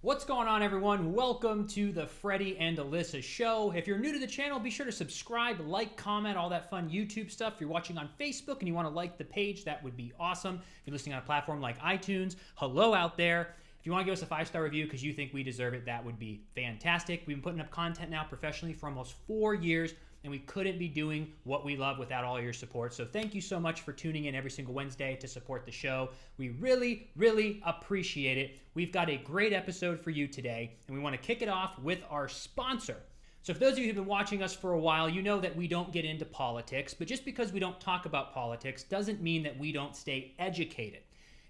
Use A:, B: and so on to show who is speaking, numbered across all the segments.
A: What's going on, everyone? Welcome to the Freddie and Alyssa Show. If you're new to the channel, be sure to subscribe, like, comment, all that fun YouTube stuff. If you're watching on Facebook and you want to like the page, that would be awesome. If you're listening on a platform like iTunes, hello out there. If you want to give us a 5-star review because you think we deserve it, that would be fantastic. We've been putting up content now professionally for almost 4 years, and we couldn't be doing what we love without all your support. So thank you so much for tuning in every single Wednesday to support the show. We really, really appreciate it. We've got a great episode for you today, and we want to kick it off with our sponsor. So for those of you who've been watching us for a while, you know that we don't get into politics, but just because we don't talk about politics doesn't mean that we don't stay educated.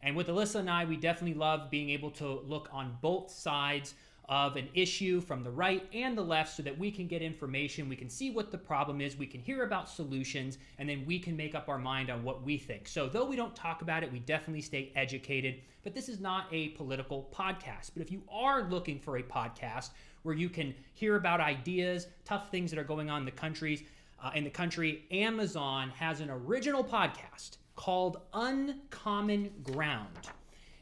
A: And with Alyssa and I, we definitely love being able to look on both sides of an issue from the right and the left so that we can get information, we can see what the problem is, we can hear about solutions, and then we can make up our mind on what we think. So though we don't talk about it, we definitely stay educated, but this is not a political podcast. But if you are looking for a podcast where you can hear about ideas, tough things that are going on in the country, Amazon has an original podcast called Uncommon Ground.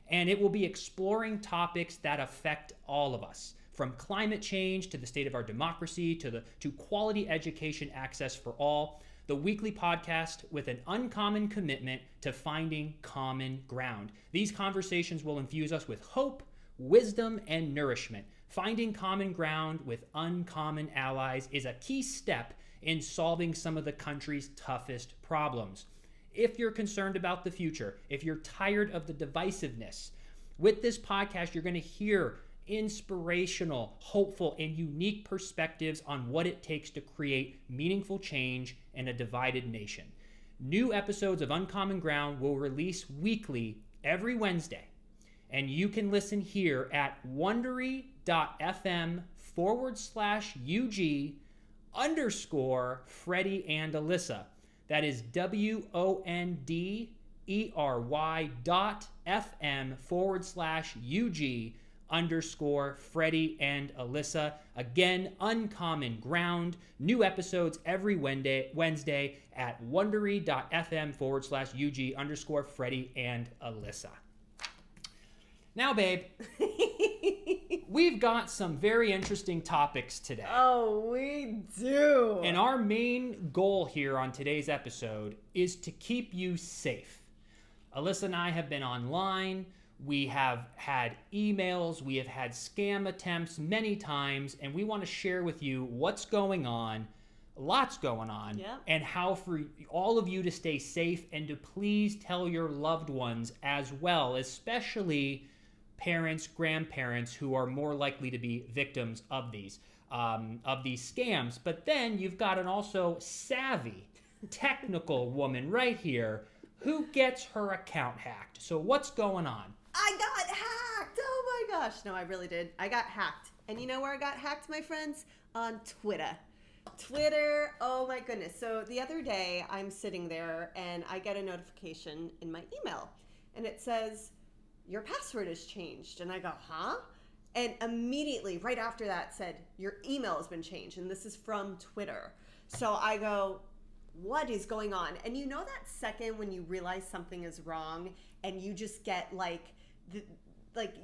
A: And it will be exploring topics that affect all of us, from climate change to the state of our democracy to quality education access for all. The weekly podcast with an uncommon commitment to finding common ground. These conversations will infuse us with hope, wisdom, and nourishment. Finding common ground with uncommon allies is a key step in solving some of the country's toughest problems. If you're concerned about the future, if you're tired of the divisiveness, with this podcast, you're going to hear inspirational, hopeful, and unique perspectives on what it takes to create meaningful change in a divided nation. New episodes of Uncommon Ground will release weekly every Wednesday, and you can listen here at wondery.fm/UG_Freddie and Alyssa. That is WONDERY.fm/UG_Freddie and Alyssa. Again, Uncommon Ground. New episodes every Wednesday at wondery.fm/UG_Freddie and Alyssa. Now, babe, we've got some very interesting topics today.
B: Oh, we do.
A: And our main goal here on today's episode is to keep you safe. Alyssa and I have been online. We have had emails. We have had scam attempts many times. And we want to share with you what's going on, lots going on,
B: Yep.
A: and how for all of you to stay safe and to please tell your loved ones as well, especially parents, grandparents who are more likely to be victims of these scams. But then you've got an also savvy, technical woman right here who gets her account hacked. So what's going on?
B: I got hacked. Oh my gosh. No, I really did. I got hacked. And you know where I got hacked, my friends? On Twitter. Twitter, oh my goodness. So the other day I'm sitting there and I get a notification in my email and it says, your password has changed. And I go, huh? And immediately, right after that said, your email has been changed. And this is from Twitter. So I go, what is going on? And you know that second when you realize something is wrong and you just get like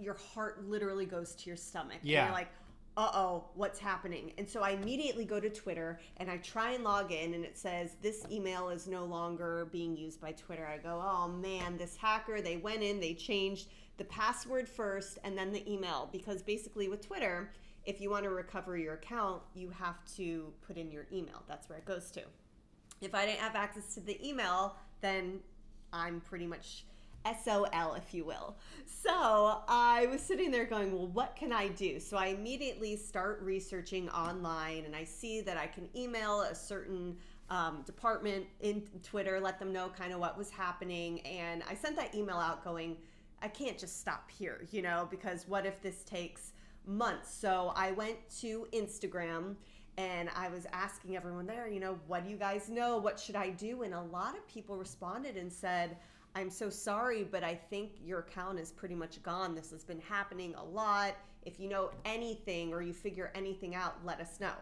B: your heart literally goes to your stomach.
A: Yeah.
B: And you're like, uh-oh, what's happening? And so I immediately go to Twitter and I try and log in and it says, this email is no longer being used by Twitter. I go, oh man, this hacker, they went in, they changed the password first and then the email. Because basically with Twitter, if you want to recover your account, you have to put in your email. That's where it goes to. If I didn't have access to the email, then I'm pretty much SOL, if you will. So I was sitting there going, well, what can I do? So I immediately start researching online and I see that I can email a certain department in Twitter, let them know kind of what was happening. And I sent that email out going, I can't just stop here, because what if this takes months? So I went to Instagram and I was asking everyone there, what do you guys know? What should I do? And a lot of people responded and said, I'm so sorry, but I think your account is pretty much gone. This has been happening a lot. If you know anything or you figure anything out, let us know.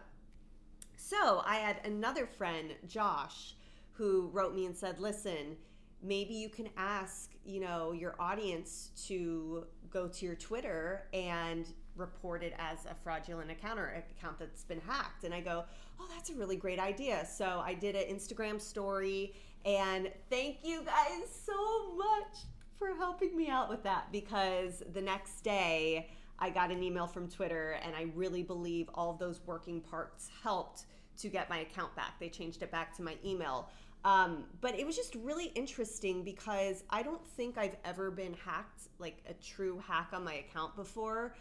B: So I had another friend, Josh, who wrote me and said, listen, maybe you can ask, your audience to go to your Twitter and reported as a fraudulent account or an account that's been hacked. And I go, oh, that's a really great idea. So I did an Instagram story, and thank you guys so much for helping me out with that, because the next day I got an email from Twitter, and I really believe all of those working parts helped to get my account back. They changed it back to my email. But it was just really interesting because I don't think I've ever been hacked, like a true hack on my account before.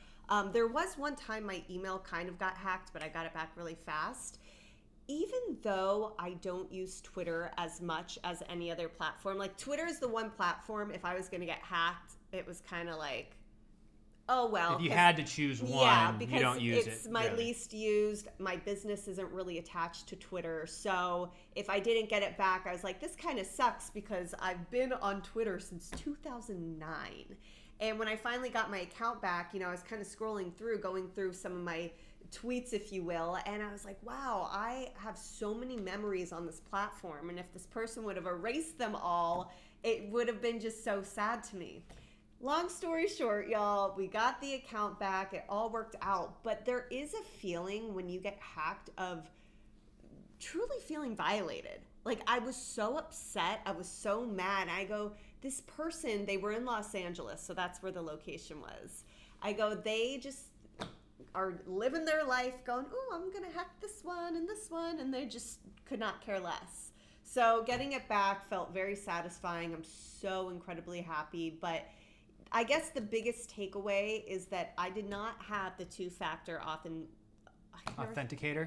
B: There was one time my email kind of got hacked, but I got it back really fast. Even though I don't use Twitter as much as any other platform, like Twitter is the one platform, if I was going to get hacked, it was kind of like, oh, well.
A: If you had to choose one, you don't use it.
B: It's my least used. My business isn't really attached to Twitter. So if I didn't get it back, I was like, this kind of sucks because I've been on Twitter since 2009. And when I finally got my account back, I was kind of scrolling through, going through some of my tweets, if you will, and I was like, wow, I have so many memories on this platform, and if this person would have erased them all, it would have been just so sad to me. Long story short, y'all, we got the account back. It all worked out, but there is a feeling when you get hacked of truly feeling violated. Like, I was so upset. I was so mad. I go, this person, they were in Los Angeles, so that's where the location was. I go, they just are living their life going, oh, I'm going to hack this one, and they just could not care less. So getting it back felt very satisfying. I'm so incredibly happy, but I guess the biggest takeaway is that I did not have the two-factor authenticator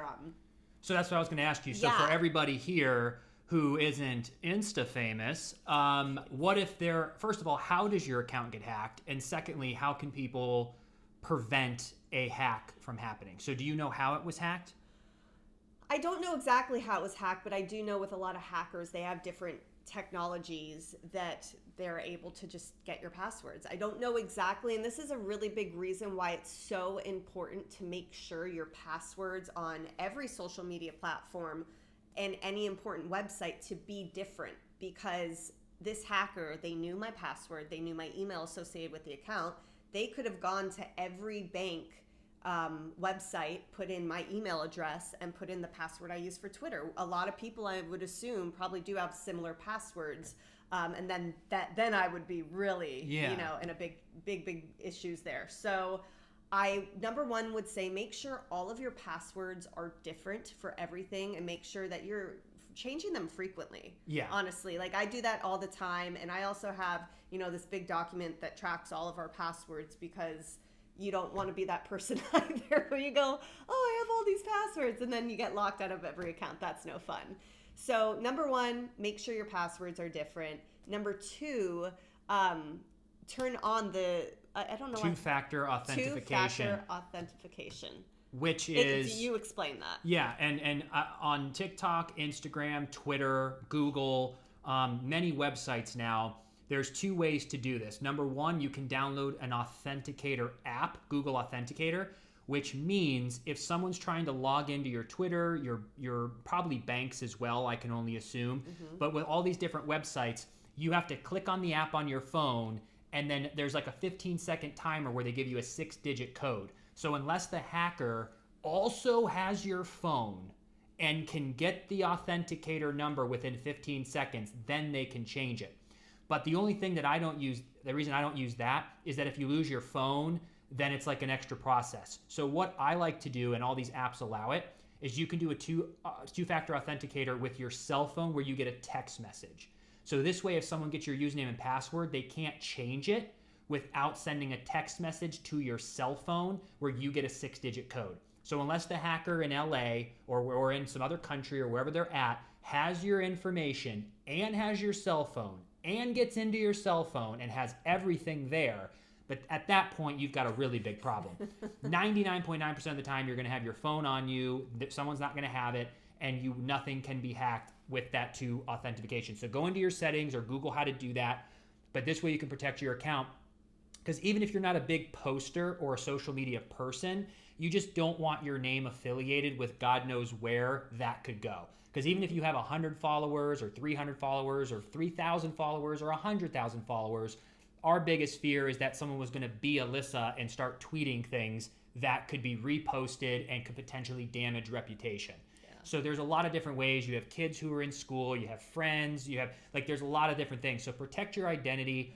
B: on.
A: So that's what I was going to ask you. So for everybody here who isn't Insta famous, what if first of all, how does your account get hacked? And secondly, how can people prevent a hack from happening? So do you know how it was hacked?
B: I don't know exactly how it was hacked, but I do know with a lot of hackers, they have different technologies that they're able to just get your passwords. I don't know exactly, and this is a really big reason why it's so important to make sure your passwords on every social media platform and any important website to be different, because this hacker, they knew my password, they knew my email associated with the account. They could have gone to every bank website, put in my email address, and put in the password I use for Twitter. A lot of people, I would assume, probably do have similar passwords, and then I would be really, in a big issues there. So I, number one, would say make sure all of your passwords are different for everything, and make sure that you're changing them frequently.
A: Yeah.
B: Honestly, like I do that all the time, and I also have, this big document that tracks all of our passwords, because you don't want to be that person either where you go, oh, I have all these passwords, and then you get locked out of every account. That's no fun. So number one, make sure your passwords are different. Number two, turn on the, I don't know.
A: Two-factor authentication.
B: Two-factor authentication.
A: Which is...
B: You explain that.
A: Yeah, and on TikTok, Instagram, Twitter, Google, many websites now, there's two ways to do this. Number one, you can download an authenticator app, Google Authenticator, which means if someone's trying to log into your Twitter, your probably banks as well, I can only assume, but with all these different websites, you have to click on the app on your phone, and then there's like a 15-second timer where they give you a 6-digit code. So unless the hacker also has your phone and can get the authenticator number within 15 seconds, then they can change it. But the only thing that I don't use, the reason I don't use that is that if you lose your phone, then it's like an extra process. So what I like to do, and all these apps allow it, is you can do a two-factor authenticator with your cell phone where you get a text message. So this way, if someone gets your username and password, they can't change it without sending a text message to your cell phone where you get a 6-digit code. So unless the hacker in LA or in some other country or wherever they're at has your information and has your cell phone and gets into your cell phone and has everything there, but at that point, you've got a really big problem. 99.9% of the time, you're going to have your phone on you, someone's not going to have it, and nothing can be hacked with that two authentication. So go into your settings or Google how to do that, but this way you can protect your account. Because even if you're not a big poster or a social media person, you just don't want your name affiliated with God knows where that could go. Because even if you have 100 followers or 300 followers or 3,000 followers or 100,000 followers, our biggest fear is that someone was going to be Alyssa and start tweeting things that could be reposted and could potentially damage reputation. So there's a lot of different ways. You have kids who are in school, you have friends, you have, like, there's a lot of different things. So protect your identity.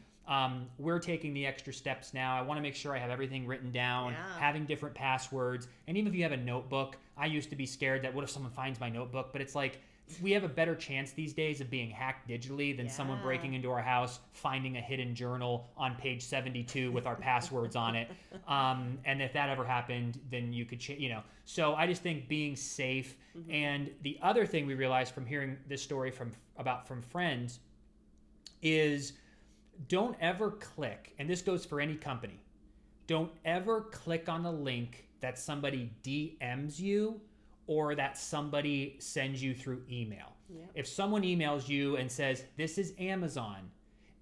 A: We're taking the extra steps now. I want to make sure I have everything written down, having different passwords. And even if you have a notebook, I used to be scared that what if someone finds my notebook? But it's like, we have a better chance these days of being hacked digitally than someone breaking into our house, finding a hidden journal on page 72 with our passwords on it. And if that ever happened, then you could, So I just think being safe. And the other thing we realized from hearing this story from friends is don't ever click, and this goes for any company, don't ever click on a link that somebody DMs you or that somebody sends you through email. If someone emails you and says, this is Amazon,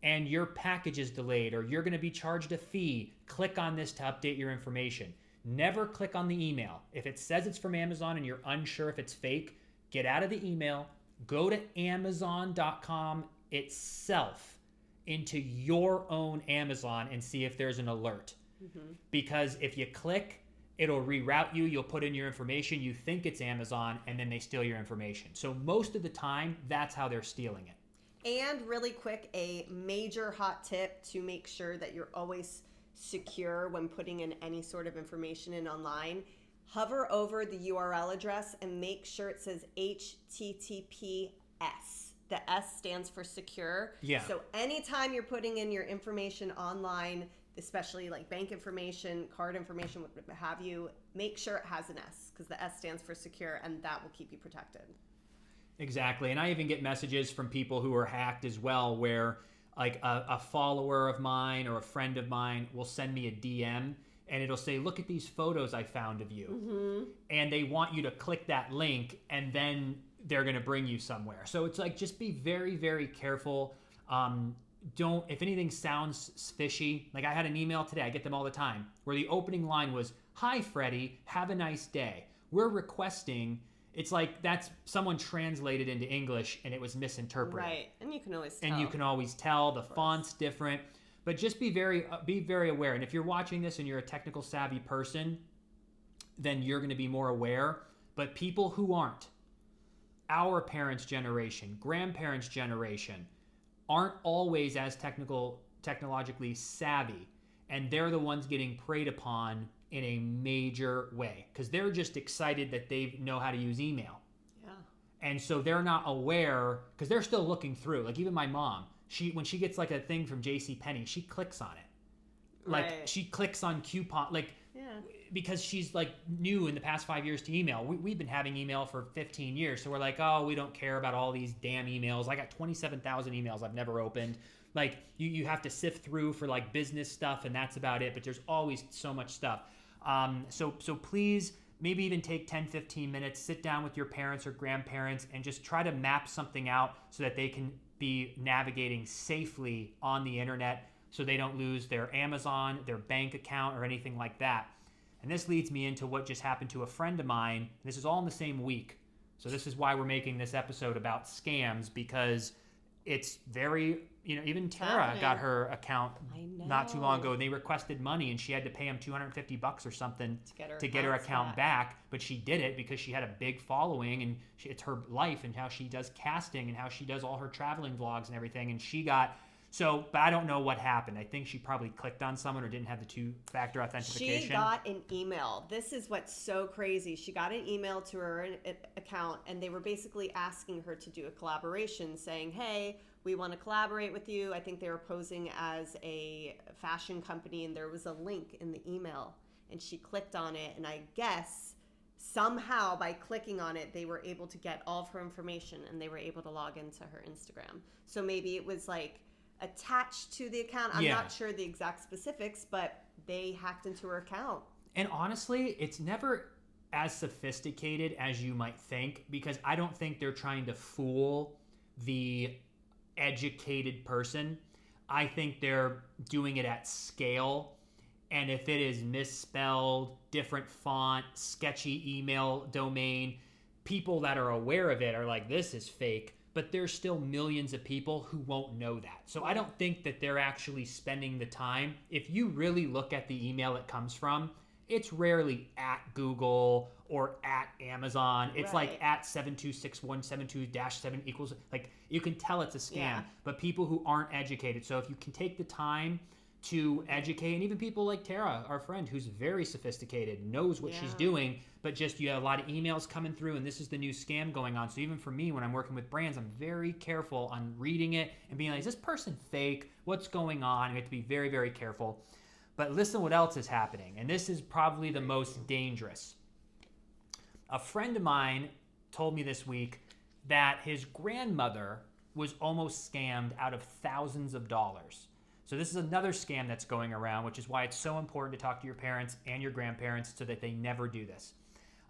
A: and your package is delayed, or you're going to be charged a fee, click on this to update your information. Never click on the email. If it says it's from Amazon and you're unsure if it's fake, get out of the email, go to Amazon.com itself, into your own Amazon, and see if there's an alert. Because if you click, it'll reroute you. You'll put in your information. You think it's Amazon, and then they steal your information. So most of the time, that's how they're stealing it.
B: And really quick, a major hot tip to make sure that you're always secure when putting in any sort of information in online. Hover over the URL address and make sure it says HTTPS. The S stands for secure. So anytime you're putting in your information online, especially like bank information, card information, what have you, make sure it has an S, because the S stands for secure, and that will keep you protected.
A: Exactly. And I even get messages from people who are hacked as well, where like a follower of mine or a friend of mine will send me a DM and it'll say, look at these photos I found of you. And they want you to click that link, and then they're going to bring you somewhere. So it's like, just be very, very careful. Don't, if anything sounds fishy, like I had an email today, I get them all the time, where the opening line was, hi Freddie, have a nice day. We're requesting, it's like that's someone translated into English and it was misinterpreted.
B: Right, and you can always tell.
A: And you can always tell, the font's different, but just be very aware. And if you're watching this and you're a technical savvy person, then you're going to be more aware. But people who aren't, our parents' generation, grandparents' generation, aren't always as technologically savvy, and they're the ones getting preyed upon in a major way because they're just excited that they know how to use email. And so they're not aware, because they're still looking through. Like even my mom, when she gets like a thing from JCPenney, she clicks on it. Like she clicks on coupon, because she's like new in the past 5 years to email. We've been having email for 15 years. So we're like, oh, we don't care about all these damn emails. I got 27,000 emails I've never opened. Like you have to sift through for like business stuff, and that's about it. But there's always so much stuff. So please, maybe even take 10, 15 minutes, sit down with your parents or grandparents and just try to map something out so that they can be navigating safely on the internet, so they don't lose their Amazon, their bank account, or anything like that. And this leads me into what just happened to a friend of mine. This is all in the same week. So this is why we're making this episode about scams, because it's very, even Tara got her account not too long ago, and they requested money and she had to pay them $250 or something to get her account back. But she did it because she had a big following, and it's her life and how she does casting and how she does all her traveling vlogs and everything. And she got... but I don't know what happened. I think she probably clicked on someone or didn't have the two-factor authentication.
B: She got an email. This is what's so crazy. She got an email to her account, and they were basically asking her to do a collaboration, saying, hey, we want to collaborate with you. I think they were posing as a fashion company, and there was a link in the email. And she clicked on it, and I guess somehow by clicking on it, they were able to get all of her information, and they were able to log into her Instagram. So maybe it was like attached to the account. I'm not sure the exact specifics, but they hacked into her account.
A: And honestly, it's never as sophisticated as you might think, because I don't think they're trying to fool the educated person. I think they're doing it at scale. And if it is misspelled, different font, sketchy email domain, people that are aware of it are like, this is fake. but there's still millions of people who won't know that. So I don't think that they're actually spending the time. If you really look at the email it comes from, it's rarely at Google or at Amazon. It's like at 726172-7 equals, like you can tell it's a scam, but people who aren't educated. So if you can take the time to educate, and even people like Tara, our friend, who's very sophisticated, knows what she's doing, but just you have a lot of emails coming through and this is the new scam going on. So even for me, when I'm working with brands, I'm very careful on reading it and being like, is this person fake? What's going on? You have to be very, very careful. But listen what else is happening. And this is probably the most dangerous. A friend of mine told me this week that his grandmother was almost scammed out of thousands of dollars. So this is another scam that's going around, which is why it's so important to talk to your parents and your grandparents so that they never do this.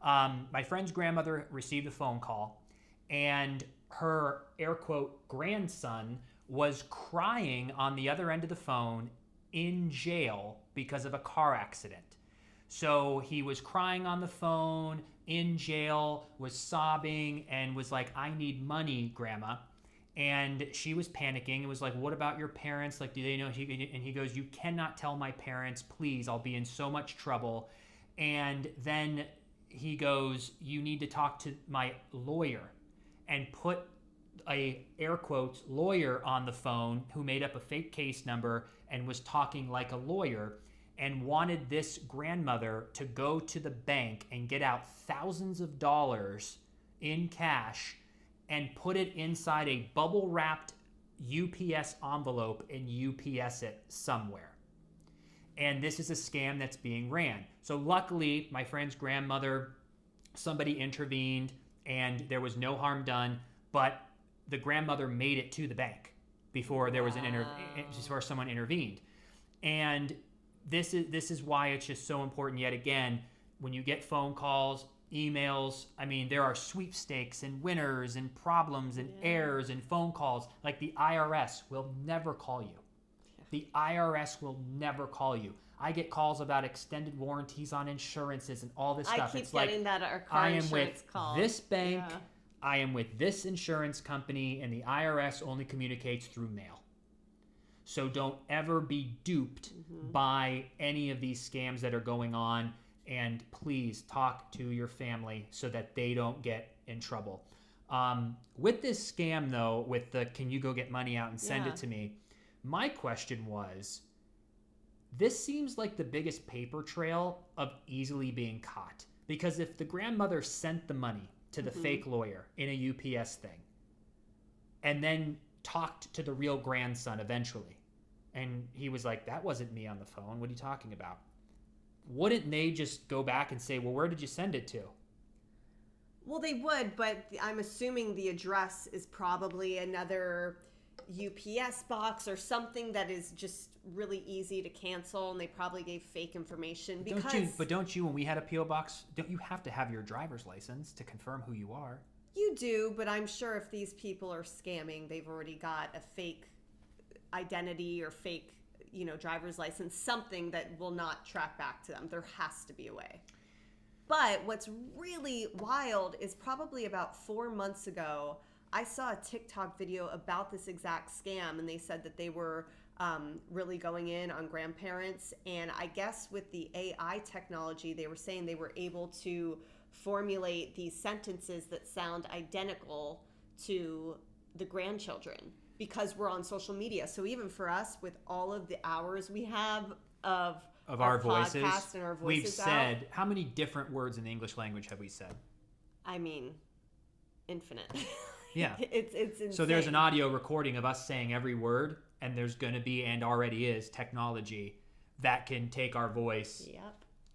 A: My friend's grandmother received a phone call, and her, air quote, grandson was crying on the other end of the phone in jail because of a car accident. So he was crying on the phone, in jail, was sobbing, and was like, I need money, Grandma. And she was panicking and was like, what about your parents? Like, do they know? And he goes, you cannot tell my parents, please. I'll be in so much trouble. And then he goes, you need to talk to my lawyer, and put a, air quotes, lawyer on the phone who made up a fake case number and was talking like a lawyer and wanted this grandmother to go to the bank and get out thousands of dollars in cash and put it inside a bubble wrapped UPS envelope and UPS it somewhere. And this is a scam that's being ran. So luckily, my friend's grandmother, somebody intervened and there was no harm done, but the grandmother made it to the bank before there was before someone intervened. And this is why it's just so important. Yet again, when you get phone calls, emails, I mean, there are sweepstakes and winners and problems and errors and phone calls. Like the IRS will never call you. The IRS will never call you. I get calls about extended warranties on insurances and all this stuff.
B: I keep
A: it's
B: getting
A: like,
B: that at our car
A: I am
B: insurance
A: with
B: call.
A: this bank, I am with this insurance company, and the IRS only communicates through mail. So don't ever be duped by any of these scams that are going on. And please talk to your family so that they don't get in trouble. With this scam, though, with the can you go get money out and send it to me, my question was, this seems like the biggest paper trail of easily being caught. Because if the grandmother sent the money to the fake lawyer in a UPS thing and then talked to the real grandson eventually, and he was like, that wasn't me on the phone, what are you talking about? Wouldn't they just go back and say, well, where did you send it to?
B: Well, they would, but I'm assuming the address is probably another UPS box or something that is just really easy to cancel, and they probably gave fake information.
A: Don't you, when we had a P.O. box, don't you have to have your driver's license to confirm who you are?
B: You do, but I'm sure if these people are scamming, they've already got a fake identity or fake driver's license, something that will not track back to them. There has to be a way. But what's really wild is probably about 4 months ago, I saw a TikTok video about this exact scam, and they said that they were really going in on grandparents. And I guess with the AI technology, they were saying they were able to formulate these sentences that sound identical to the grandchildren, because we're on social media. So even for us, with all of the hours we have of our
A: voices,
B: podcast and our voices
A: we've said, how many different words in the English language have we said?
B: I mean, infinite.
A: Yeah.
B: It's insane.
A: So there's an audio recording of us saying every word, and there's going to be, and already is, technology that can take our voice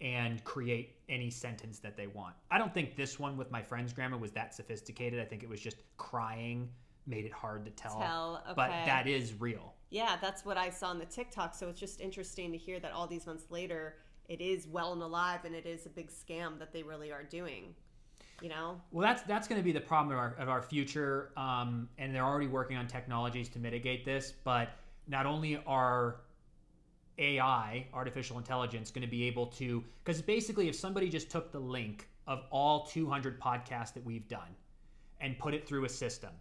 A: and create any sentence that they want. I don't think this one with my friend's grandma was that sophisticated. I think it was just crying made it hard to tell.
B: Okay.
A: But that is real.
B: Yeah, that's what I saw on the TikTok. So it's just interesting to hear that all these months later, it is well and alive, and it is a big scam that they really are doing.
A: Well, that's going to be the problem of our future, and they're already working on technologies to mitigate this. But not only are AI, artificial intelligence, going to be able to, because basically if somebody just took the link of all 200 podcasts that we've done and put it through a system,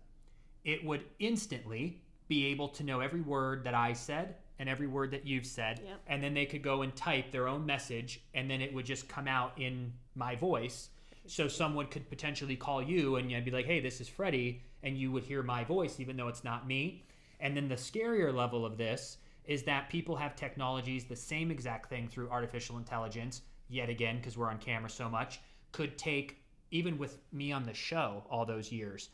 A: it would instantly be able to know every word that I said and every word that you've said.
B: Yep.
A: And then they could go and type their own message, and then it would just come out in my voice. So someone could potentially call you and you'd be like, hey, this is Freddie, and you would hear my voice even though it's not me. And then the scarier level of this is that people have technologies, the same exact thing through artificial intelligence, yet again, because we're on camera so much, could take, even with me on the show all those years,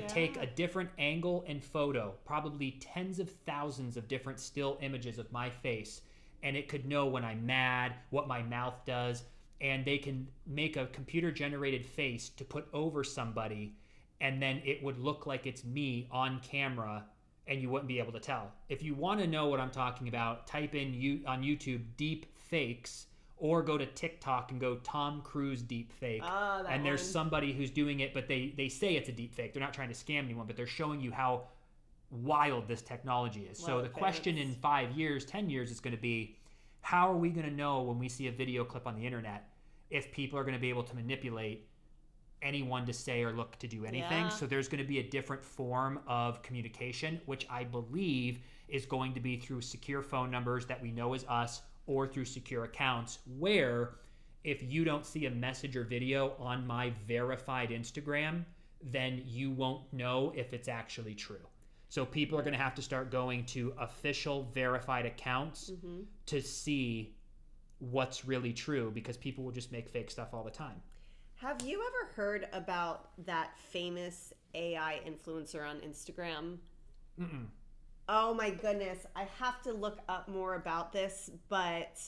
A: take a different angle and photo, probably tens of thousands of different still images of my face, and it could know when I'm mad, what my mouth does, and they can make a computer-generated face to put over somebody, and then it would look like it's me on camera, and you wouldn't be able to tell. If you want to know what I'm talking about, type in on YouTube deep fakes, or go to TikTok and go Tom Cruise deep fake. And there's somebody who's doing it, but they say it's a deep fake. They're not trying to scam anyone, but they're showing you how wild this technology is. So the question in 5 years, 10 years is going to be, how are we going to know when we see a video clip on the internet if people are going to be able to manipulate anyone to say or look to do anything? So there's going to be a different form of communication, which I believe is going to be through secure phone numbers that we know is us, or through secure accounts, where if you don't see a message or video on my verified Instagram, then you won't know if it's actually true. So people are going to have to start going to official verified accounts to see what's really true, because people will just make fake stuff all the time.
B: Have you ever heard about that famous AI influencer on Instagram?
A: Mm-mm.
B: Oh my goodness, I have to look up more about this, but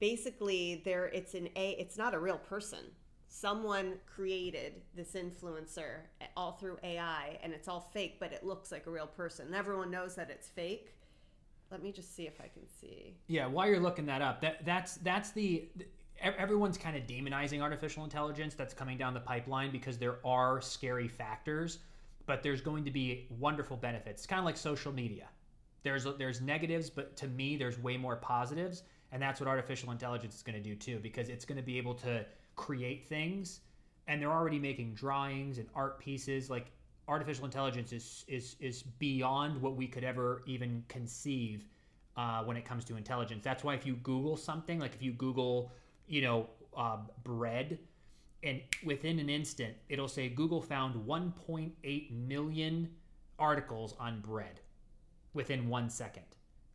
B: basically it's not a real person. Someone created this influencer all through AI, and it's all fake, but it looks like a real person. And everyone knows that it's fake. Let me just see if I can see.
A: Yeah, while you're looking that up, that's the everyone's kind of demonizing artificial intelligence that's coming down the pipeline, because there are scary factors, but there's going to be wonderful benefits. It's kind of like social media. There's negatives, but to me, there's way more positives, and that's what artificial intelligence is going to do too, because it's going to be able to create things, and they're already making drawings and art pieces. Like, artificial intelligence is beyond what we could ever even conceive when it comes to intelligence. That's why if you Google something, like if you Google, bread, and within an instant, it'll say Google found 1.8 million articles on bread within 1 second.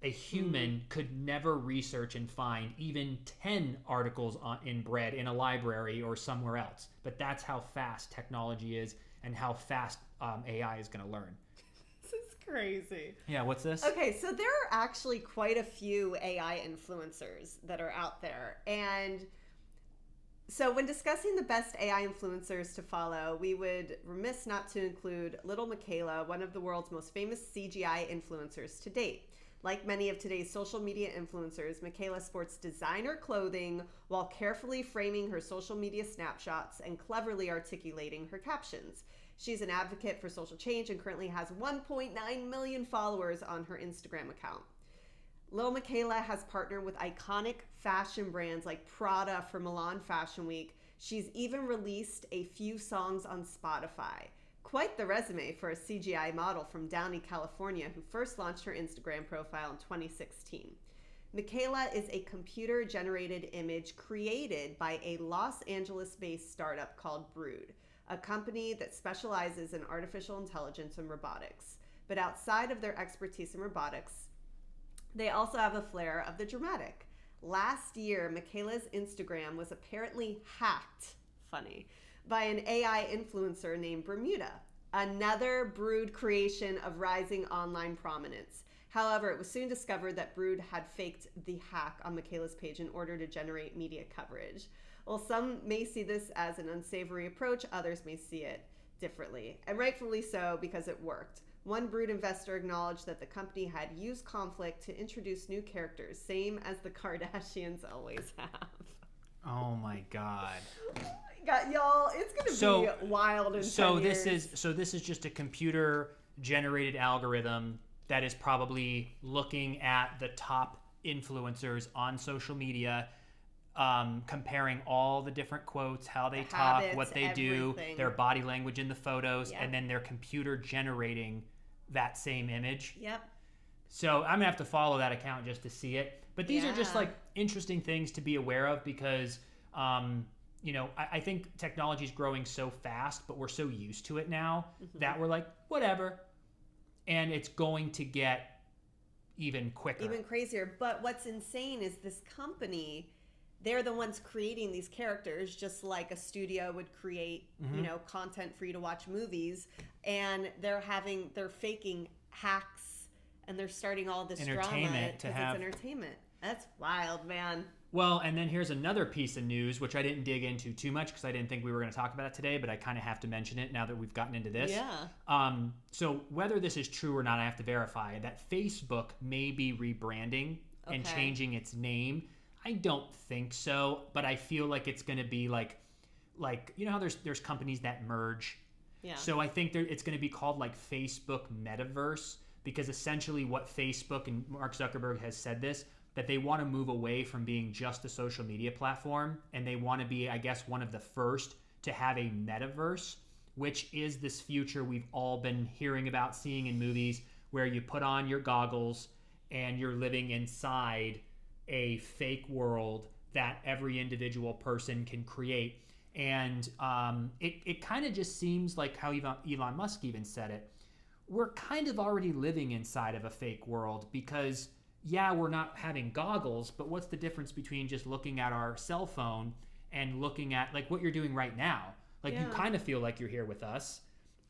A: A human could never research and find even 10 articles in bread in a library or somewhere else. But that's how fast technology is, and how fast AI is going to learn.
B: This is crazy.
A: Yeah, what's this?
B: Okay, so there are actually quite a few AI influencers that are out there. And so when discussing the best AI influencers to follow, we would remiss not to include Little Michaela, one of the world's most famous CGI influencers to date. Like many of today's social media influencers, Michaela sports designer clothing while carefully framing her social media snapshots and cleverly articulating her captions. She's an advocate for social change and currently has 1.9 million followers on her Instagram account. Little Michaela has partnered with iconic fashion brands like Prada for Milan Fashion Week. She's even released a few songs on Spotify. Quite the resume for a CGI model from Downey, California, who first launched her Instagram profile in 2016. Michaela is a computer-generated image created by a Los Angeles-based startup called Brood, a company that specializes in artificial intelligence and robotics. But outside of their expertise in robotics, they also have a flair of the dramatic. Last year, Michaela's Instagram was apparently hacked, funny, by an AI influencer named Bermuda, another Brood creation of rising online prominence. However, it was soon discovered that Brood had faked the hack on Michaela's page in order to generate media coverage. While some may see this as an unsavory approach, others may see it differently, and rightfully so, because it worked. One Brood investor acknowledged that the company had used conflict to introduce new characters, same as the Kardashians always have.
A: Oh my God.
B: Y'all, it's gonna be wild in 10 years.
A: This is just a computer generated algorithm that is probably looking at the top influencers on social media, comparing all the different quotes, how they talk,
B: habits,
A: what they
B: everything.
A: do, their body language in the photos,
B: Yep.
A: and then they're computer generating that same image.
B: Yep.
A: So I'm gonna have to follow that account just to see it. But these are just like interesting things to be aware of because, I think technology is growing so fast, but we're so used to it now that we're like, whatever. And it's going to get even quicker.
B: Even crazier. But what's insane is this company, they're the ones creating these characters, just like a studio would create, content for you to watch movies. And they're faking hacks and they're starting all this drama because it's entertainment. That's wild, man.
A: Well, and then here's another piece of news, which I didn't dig into too much because I didn't think we were going to talk about it today, but I kind of have to mention it now that we've gotten into this.
B: Yeah.
A: So whether this is true or not, I have to verify that Facebook may be rebranding and changing its name. I don't think so, but I feel like it's going to be like how there's companies that merge.
B: Yeah.
A: So I think it's going to be called like Facebook Metaverse because essentially what Facebook and Mark Zuckerberg has said this, that they want to move away from being just a social media platform and they want to be, I guess, one of the first to have a metaverse, which is this future we've all been hearing about, seeing in movies where you put on your goggles and you're living inside a fake world that every individual person can create. And it kind of just seems like how Elon Musk even said it. We're kind of already living inside of a fake world because we're not having goggles, but what's the difference between just looking at our cell phone and looking at like what you're doing right now? Like you kind of feel like you're here with us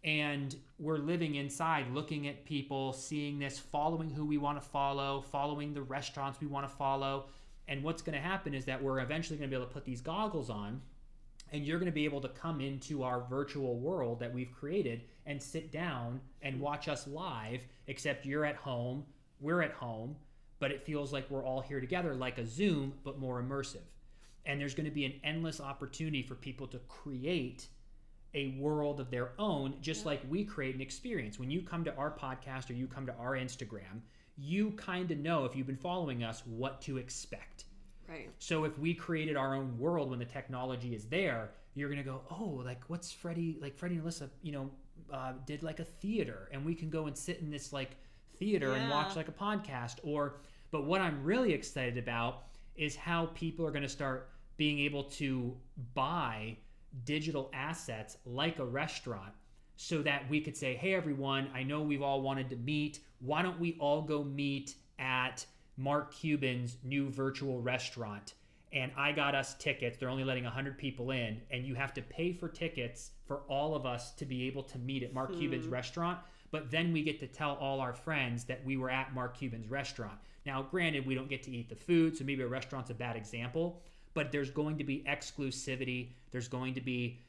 A: and we're living inside, looking at people, seeing this, following who we want to follow, following the restaurants we want to follow. And what's going to happen is that we're eventually going to be able to put these goggles on and you're going to be able to come into our virtual world that we've created and sit down and watch us live, except you're at home, we're at home, but it feels like we're all here together like a Zoom, but more immersive. And there's going to be an endless opportunity for people to create a world of their own, just like we create an experience. When you come to our podcast or you come to our Instagram, you kind of know, if you've been following us, what to expect.
B: Right.
A: So if we created our own world when the technology is there, you're going to go, oh, like what's Freddie and Alyssa, did like a theater and we can go and sit in this like theater and watch like a podcast. But what I'm really excited about is how people are going to start being able to buy digital assets like a restaurant so that we could say, hey everyone, I know we've all wanted to meet. Why don't we all go meet at Mark Cuban's new virtual restaurant? And I got us tickets. They're only letting 100 people in and you have to pay for tickets for all of us to be able to meet at Mark Cuban's restaurant. But then we get to tell all our friends that we were at Mark Cuban's restaurant. Now, granted, we don't get to eat the food, so maybe a restaurant's a bad example, but there's going to be exclusivity. There's going to be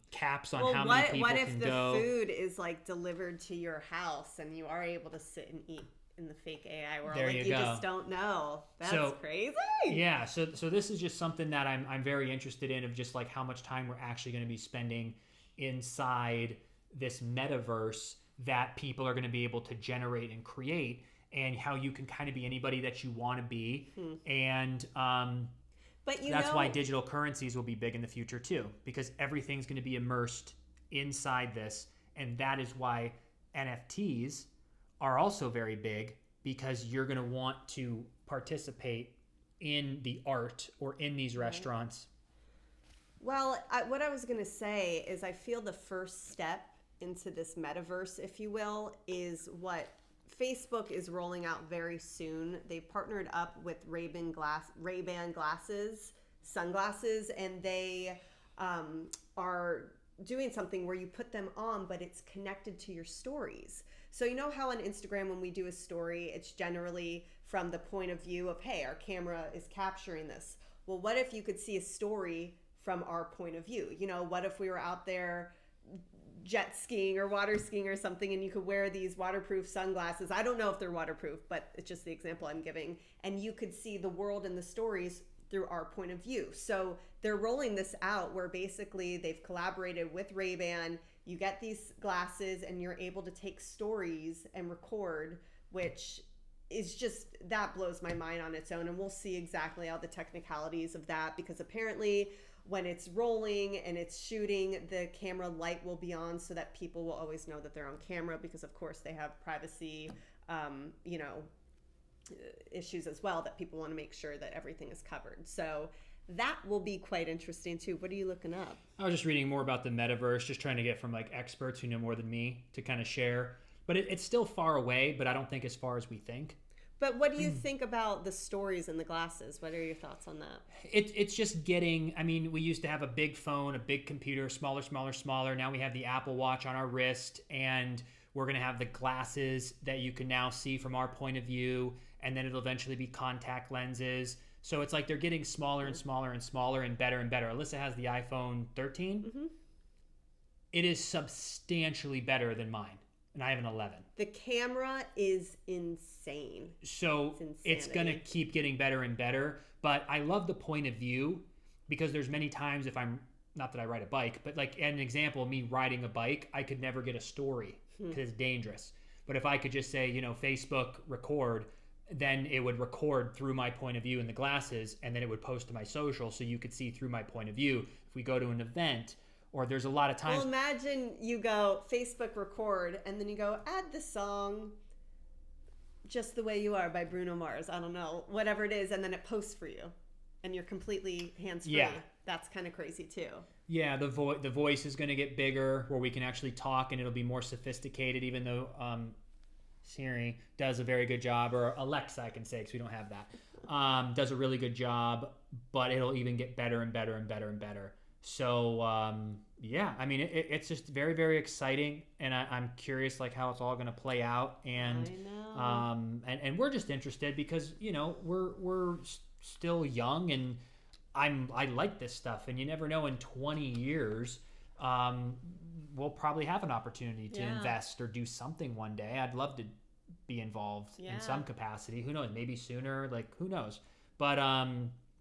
A: caps on how many people can go. What
B: if the food is like delivered to your house and you are able to sit and eat in the fake AI world?
A: There
B: like you just don't know. That's crazy.
A: Yeah, so this is just something that I'm very interested in, of just like how much time we're actually going to be spending inside this metaverse that people are going to be able to generate and create, and how you can kind of be anybody that you want to be. And
B: but
A: that's why digital currencies will be big in the future too, because everything's going to be immersed inside this. And that is why NFTs are also very big, because you're going to want to participate in the art or in these restaurants.
B: Well, what I was going to say is I feel the first step into this metaverse, if you will, is what Facebook is rolling out very soon. They've partnered up with Ray-Ban sunglasses, and they are doing something where you put them on, but it's connected to your stories. So you know how on Instagram when we do a story, it's generally from the point of view of, hey, our camera is capturing this. Well, what if you could see a story from our point of view? What if we were out there jet skiing or water skiing or something, and you could wear these waterproof sunglasses. I don't know if they're waterproof, but it's just the example I'm giving. And you could see the world and the stories through our point of view. So they're rolling this out where basically they've collaborated with Ray-Ban. You get these glasses and you're able to take stories and record, which is just, that blows my mind on its own. And we'll see exactly all the technicalities of that, because apparently when it's rolling and it's shooting, the camera light will be on so that people will always know that they're on camera, because of course they have privacy, issues as well, that people want to make sure that everything is covered. So that will be quite interesting too. What are you looking up?
A: I was just reading more about the metaverse, just trying to get from like experts who know more than me to kind of share. But it's still far away, but I don't think as far as we think.
B: But what do you think about the stories and the glasses? What are your thoughts on that?
A: It's just getting, I mean, we used to have a big phone, a big computer, smaller. Now we have the Apple Watch on our wrist, and we're going to have the glasses that you can now see from our point of view, and then it'll eventually be contact lenses. So it's like they're getting smaller and smaller and smaller and better and better. Alyssa has the iPhone 13. Mm-hmm. It is substantially better than mine, and I have an 11.
B: The camera is insane.
A: So it's going to keep getting better and better, but I love the point of view, because there's many times if I'm, not that I ride a bike, but like an example of me riding a bike, I could never get a story because it's dangerous. But if I could just say, Facebook record, then it would record through my point of view in the glasses, and then it would post to my social so you could see through my point of view. If we go to an event, or there's a lot of times...
B: Well, imagine you go Facebook record, and then you go add the song Just the Way You Are by Bruno Mars. I don't know, whatever it is, and then it posts for you, and you're completely hands-free. Yeah. That's kind of crazy too.
A: Yeah, the voice is going to get bigger, where we can actually talk, and it'll be more sophisticated, even though... Siri does a very good job, or Alexa I can say, because we don't have that, does a really good job, but it'll even get better and better and better and better. So yeah, I mean it's just very, very exciting, and I'm curious like how it's all going to play out, and
B: I know.
A: And we're just interested because we're still young, and I like this stuff, and you never know, in 20 years we'll probably have an opportunity to invest or do something one day. I'd love to be involved in some capacity. Who knows? Maybe sooner. Like, who knows? But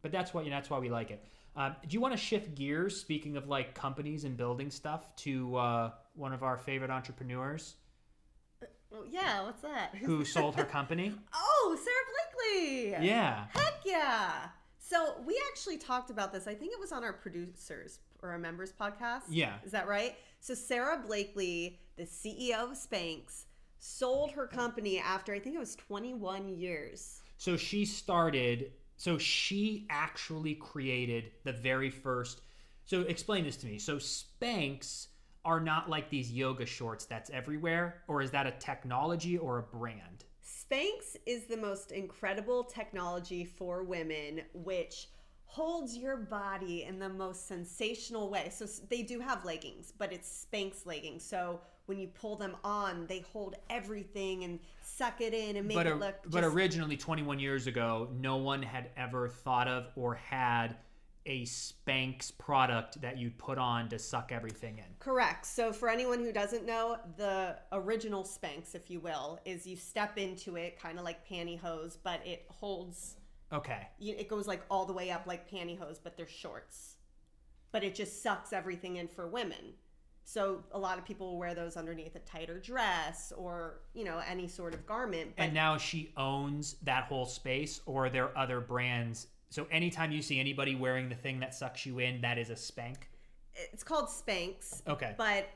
A: that's why that's why we like it. Do you want to shift gears? Speaking of like companies and building stuff, to one of our favorite entrepreneurs.
B: Well, yeah. What's that?
A: Who sold her company?
B: Oh, Sarah Blakely.
A: Yeah.
B: Heck yeah. So we actually talked about this. I think it was on our producers or our members podcast.
A: Yeah.
B: Is that right? So Sarah Blakely, the CEO of Spanx, sold her company after, I think it was 21 years.
A: So she actually created the very first. So explain this to me. So Spanx are not like these yoga shorts that's everywhere, or is that a technology or a brand?
B: Spanx is the most incredible technology for women, which holds your body in the most sensational way. So they do have leggings, but it's Spanx leggings. So when you pull them on, they hold everything and suck it in and make it look
A: But originally, 21 years ago, no one had ever thought of or had a Spanx product that you'd put on to suck everything in.
B: Correct. So for anyone who doesn't know, the original Spanx, if you will, is you step into it kind of like pantyhose, but it holds...
A: Okay.
B: It goes like all the way up like pantyhose, but they're shorts. But it just sucks everything in for women. So a lot of people will wear those underneath a tighter dress or, any sort of garment. But...
A: And now she owns that whole space, or are there other brands? So anytime you see anybody wearing the thing that sucks you in, that is a Spank?
B: It's called Spanx.
A: Okay.
B: But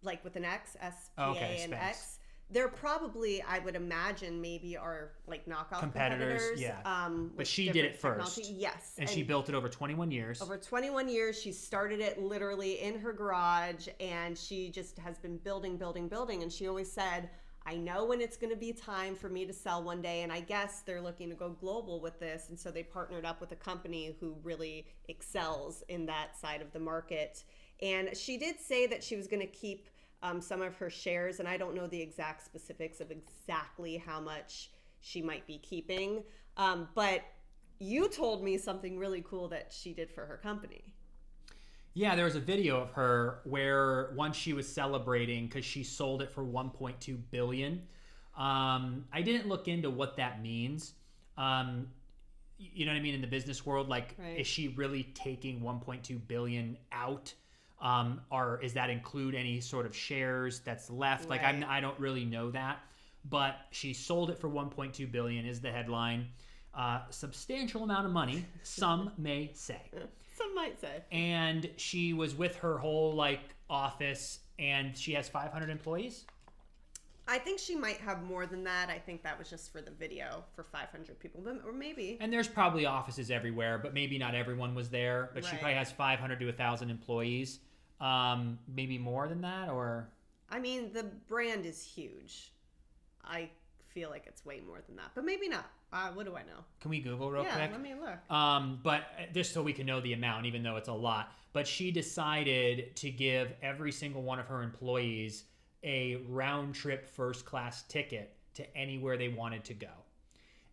B: like with an X, S-P-A-N-X.
A: Spanx.
B: They're probably, I would imagine, maybe are like knockoff
A: competitors. Yeah. But she did it first.
B: Technology. Yes.
A: And she built it over 21 years.
B: Over 21 years. She started it literally in her garage, and she just has been building. And she always said, I know when it's going to be time for me to sell one day. And I guess they're looking to go global with this. And so they partnered up with a company who really excels in that side of the market. And she did say that she was going to keep some of her shares, and I don't know the exact specifics of exactly how much she might be keeping. But you told me something really cool that she did for her company.
A: Yeah, there was a video of her where once she was celebrating because she sold it for $1.2 billion. I didn't look into what that means. You know what I mean? In the business world, like, right. Is she really taking $1.2 billion out? Or does that include any sort of shares that's left? Right. Like, I don't really know that. but she sold it for $1.2 billion is the headline. Substantial amount of money, some may say.
B: Some might say.
A: And she was with her whole like office, and she has 500 employees.
B: I think she might have more than that. I think that was just for the video for 500 people, or maybe.
A: And there's probably offices everywhere, but maybe not everyone was there. But she probably has 500 to 1,000 employees. Maybe more than that, or?
B: I mean, the brand is huge. I feel like it's way more than that, but maybe not. What do I know?
A: Can we Google real quick?
B: Yeah, let me look.
A: But just so we can know the amount, even though it's a lot. But she decided to give every single one of her employees a round-trip first-class ticket to anywhere they wanted to go.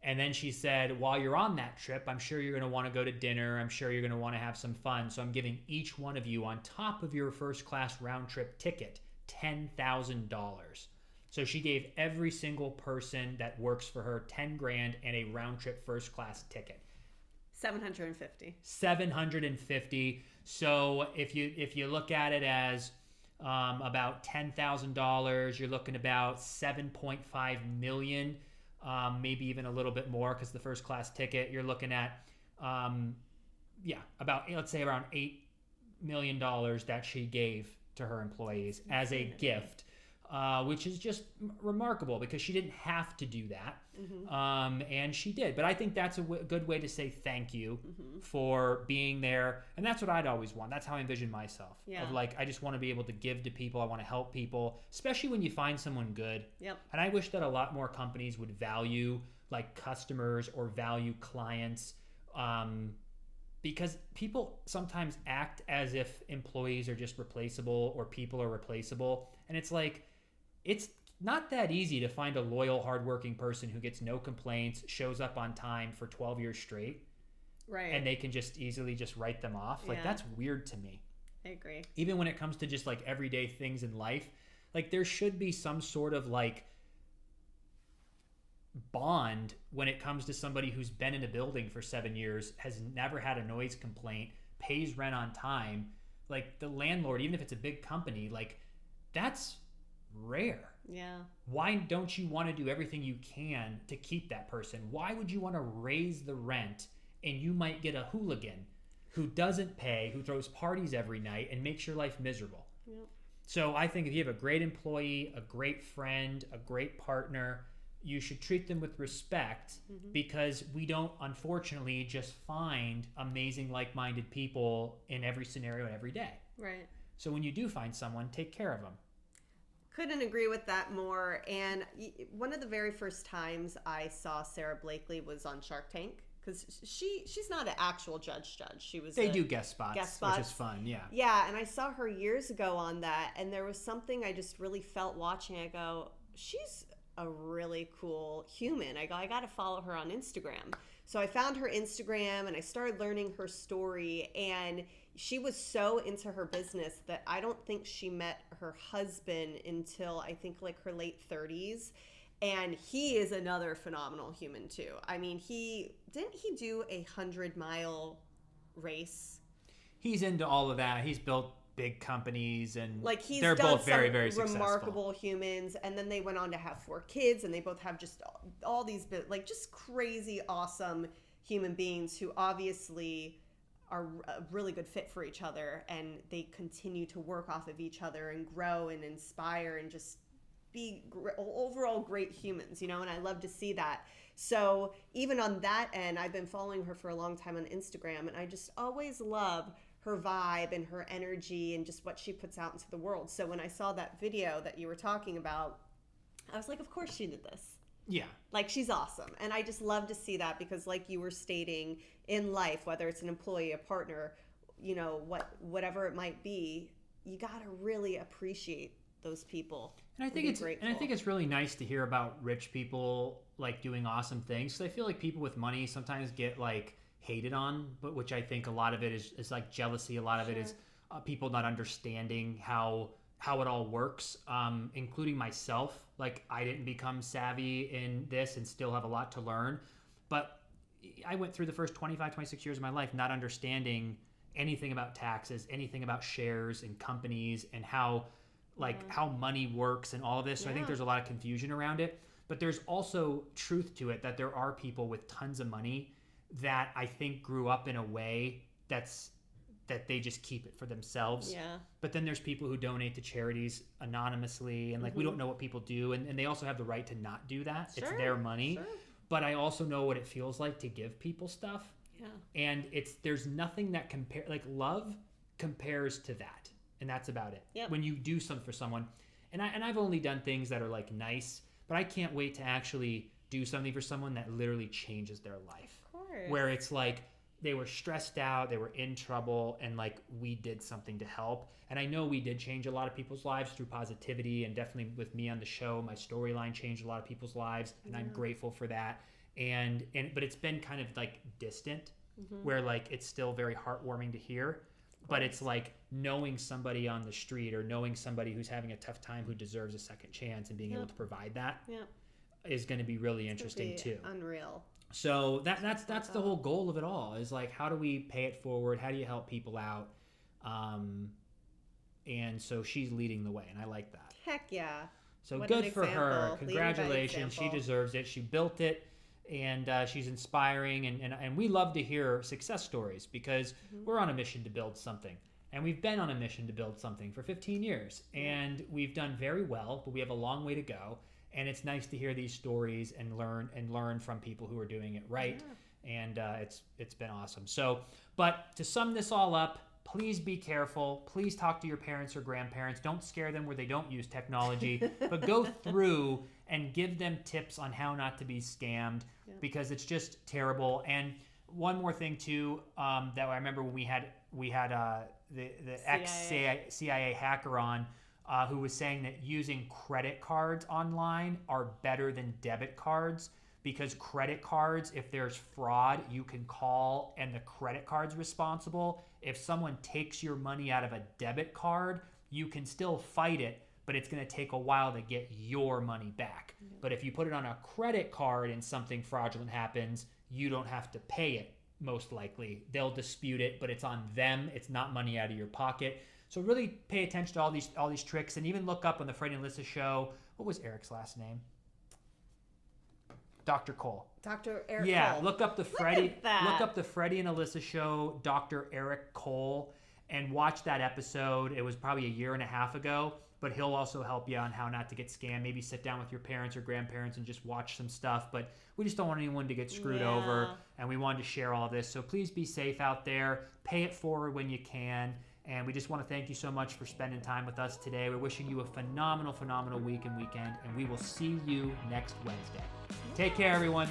A: And then she said, while you're on that trip, I'm sure you're going to want to go to dinner. I'm sure you're going to want to have some fun. So I'm giving each one of you, on top of your first-class round-trip ticket, $10,000. So she gave every single person that works for her $10,000 and a round-trip first-class ticket.
B: $750.
A: So if you look at it as about $10,000, you're looking about $7.5 million, maybe even a little bit more because the first class ticket, you're looking at about, let's say, around $8 million that she gave to her employees as a gift, which is just remarkable because she didn't have to do that. And she did. But I think that's a good way to say thank you for being there. And that's what I'd always want. That's how I envision myself.
B: Yeah.
A: Of like, I just want to be able to give to people. I want to help people, especially when you find someone good.
B: Yep.
A: And I wish that a lot more companies would value like customers or value clients, because people sometimes act as if employees are just replaceable or people are replaceable. And it's like, it's not that easy to find a loyal, hardworking person who gets no complaints, shows up on time for 12 years straight.
B: Right.
A: And they can just easily just write them off. Like, that's weird to me.
B: I agree.
A: Even when it comes to just like everyday things in life, like there should be some sort of like bond when it comes to somebody who's been in a building for 7 years, has never had a noise complaint, pays rent on time. Like the landlord, even if it's a big company, like that's rare.
B: Yeah.
A: Why don't you want to do everything you can to keep that person? Why would you want to raise the rent and you might get a hooligan who doesn't pay, who throws parties every night and makes your life miserable?
B: Yep.
A: So I think if you have a great employee, a great friend, a great partner, you should treat them with respect, because we don't, unfortunately, just find amazing, like-minded people in every scenario and every day.
B: Right.
A: So when you do find someone, take care of them.
B: Couldn't agree with that more. And one of the very first times I saw Sarah Blakely was on Shark Tank, because she's not an actual judge. She was.
A: They do guest spots, which is fun. Yeah.
B: Yeah, and I saw her years ago on that, and there was something I just really felt watching. I go, she's a really cool human. I go, I got to follow her on Instagram. So I found her Instagram and I started learning her story, and she was so into her business that I don't think she met her husband until I think like her late 30s. And he is another phenomenal human too. I mean, didn't he do a 100-mile race?
A: He's into all of that. He's built big companies, and
B: like
A: they're both very, very successful.
B: Remarkable humans. And then they went on to have 4 kids, and they both have just all these like just crazy awesome human beings who obviously are a really good fit for each other, and they continue to work off of each other and grow and inspire and just be overall great humans, and I love to see that. So even on that end, I've been following her for a long time on Instagram, and I just always love her vibe and her energy and just what she puts out into the world. So when I saw that video that you were talking about, I was like, of course she did this.
A: Yeah.
B: Like, she's awesome. And I just love to see that, because like you were stating, in life, whether it's an employee, a partner, whatever it might be, you got to really appreciate those people.
A: And I think it's really nice to hear about rich people like doing awesome things. So I feel like people with money sometimes get like hated on, but which I think a lot of it is like jealousy. A lot of it is people not understanding how it all works, including myself. Like, I didn't become savvy in this and still have a lot to learn. But I went through the first 25, 26 years of my life not understanding anything about taxes, anything about shares and companies and how money works and all of this. So I think there's a lot of confusion around it. But there's also truth to it that there are people with tons of money that I think grew up in a way that they just keep it for themselves.
B: Yeah.
A: But then there's people who donate to charities anonymously, and like we don't know what people do, and they also have the right to not do that.
B: Sure.
A: It's their money.
B: Sure.
A: But I also know what it feels like to give people stuff.
B: Yeah.
A: And there's nothing that love compares to that. And that's about it.
B: Yep.
A: When you do something for someone, and I've only done things that are like nice, but I can't wait to actually do something for someone that literally changes their life.
B: Of course.
A: Where it's like they were stressed out, they were in trouble, and like we did something to help. And I know we did change a lot of people's lives through positivity, and definitely with me on the show, my storyline changed a lot of people's lives, and I'm grateful for that. But it's been kind of like distant, where like it's still very heartwarming to hear. But it's like knowing somebody on the street or knowing somebody who's having a tough time who deserves a second chance and being able to provide that is going to be really interesting too.
B: Unreal.
A: So that's the whole goal of it all, is like, how do we pay it forward? How do you help people out? And so she's leading the way, and I like that.
B: Heck yeah.
A: So
B: What
A: good
B: an
A: for her.
B: example. Leading by
A: Congratulations. She
B: example.
A: deserves it. She built it, and she's inspiring. And we love to hear success stories, because we're on a mission to build something. And we've been on a mission to build something for 15 years. And we've done very well, but we have a long way to go. And it's nice to hear these stories and learn from people who are doing it right. Yeah. And it's been awesome. So, but to sum this all up, please be careful. Please talk to your parents or grandparents. Don't scare them where they don't use technology, but go through and give them tips on how not to be scammed, because it's just terrible. And one more thing too, that I remember when we had the ex-CIA hacker on, who was saying that using credit cards online are better than debit cards, because credit cards, if there's fraud, you can call and the credit card's responsible. If someone takes your money out of a debit card, you can still fight it, but it's going to take a while to get your money back. But if you put it on a credit card and something fraudulent happens, you don't have to pay it, most likely. They'll dispute it, but it's on them. It's not money out of your pocket. So really pay attention to all these tricks, and even look up on the Freddie and Alyssa Show. What was Eric's last name? Dr. Cole.
B: Dr. Eric Cole.
A: Yeah, look up the Freddie and Alyssa Show, Dr. Eric Cole, and watch that episode. It was probably a year and a half ago, but he'll also help you on how not to get scammed. Maybe sit down with your parents or grandparents and just watch some stuff. But we just don't want anyone to get screwed over, and we wanted to share all this. So please be safe out there. Pay it forward when you can. And we just want to thank you so much for spending time with us today. We're wishing you a phenomenal, phenomenal week and weekend, and we will see you next Wednesday. Take care, everyone.